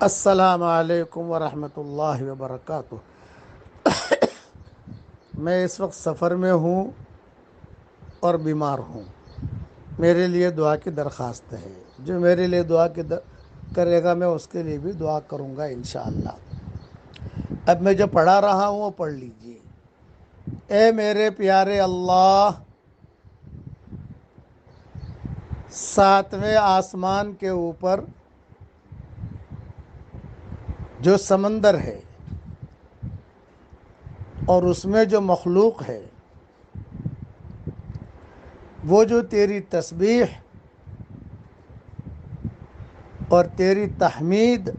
السلام علیکم ورحمۃ اللہ وبرکاتہ۔ میں اس وقت سفر میں ہوں اور بیمار ہوں۔ میرے لیے دعا کی درخواست ہے۔ جو میرے لیے دعا کرے گا میں اس کے لیے بھی دعا کروں گا انشاءاللہ۔ اب میں جو پڑھا رہا ہوں وہ پڑھ لیجئے۔ اے میرے پیارے اللہ، ساتویں آسمان کے اوپر جو سمندر ہے اور اس میں جو مخلوق ہے، وہ جو تیری تسبیح اور تیری تحمید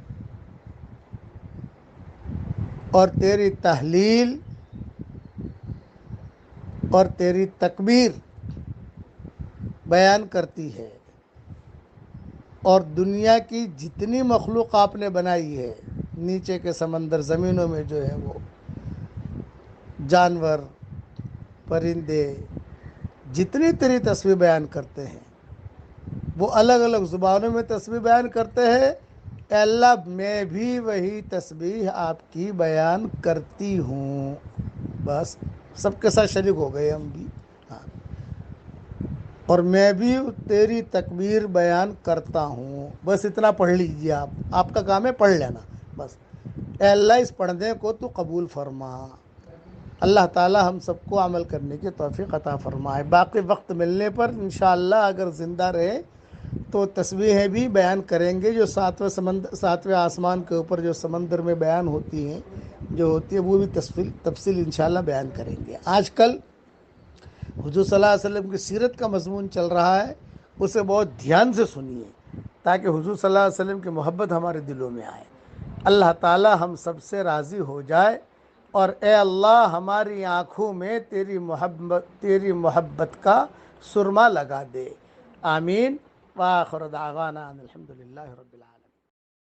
اور تیری تحلیل اور تیری تکبیر بیان کرتی ہے، اور دنیا کی جتنی مخلوق آپ نے بنائی ہے، نیچے کے سمندر، زمینوں میں جو ہے وہ جانور، پرندے، جتنی تیری تسبیح بیان کرتے ہیں، وہ الگ الگ زبانوں میں تسبیح بیان کرتے ہیں۔ اے اللہ، میں بھی وہی تسبیح آپ کی بیان کرتی ہوں۔ بس سب کے ساتھ شریک ہو گئے ہم بھی، ہاں۔ اور میں بھی تیری تکبیر بیان کرتا ہوں۔ بس اتنا پڑھ لیجیے آپ کا کام ہے پڑھ لینا بس۔ اے اللہ، اس پڑھنے کو تو قبول فرما۔ اللہ تعالی ہم سب کو عمل کرنے کی توفیق عطا فرمائے۔ باقی وقت ملنے پر انشاءاللہ اگر زندہ رہے تو تسبیحیں بھی بیان کریں گے، جو ساتویں آسمان کے اوپر جو سمندر میں بیان ہوتی ہیں، جو ہوتی ہے، وہ بھی تفصیل انشاءاللہ بیان کریں گے۔ آج کل حضور صلی اللہ علیہ وسلم کی سیرت کا مضمون چل رہا ہے، اسے بہت دھیان سے سنیے تاکہ حضور صلی اللہ علیہ وسلم کی محبت ہمارے دلوں میں آئے۔ اللہ تعالی ہم سب سے راضی ہو جائے، اور اے اللہ ہماری آنکھوں میں تیری محبت کا سرما لگا دے۔ آمین۔ وآخر دعوانا ان الحمد للہ رب العالمین۔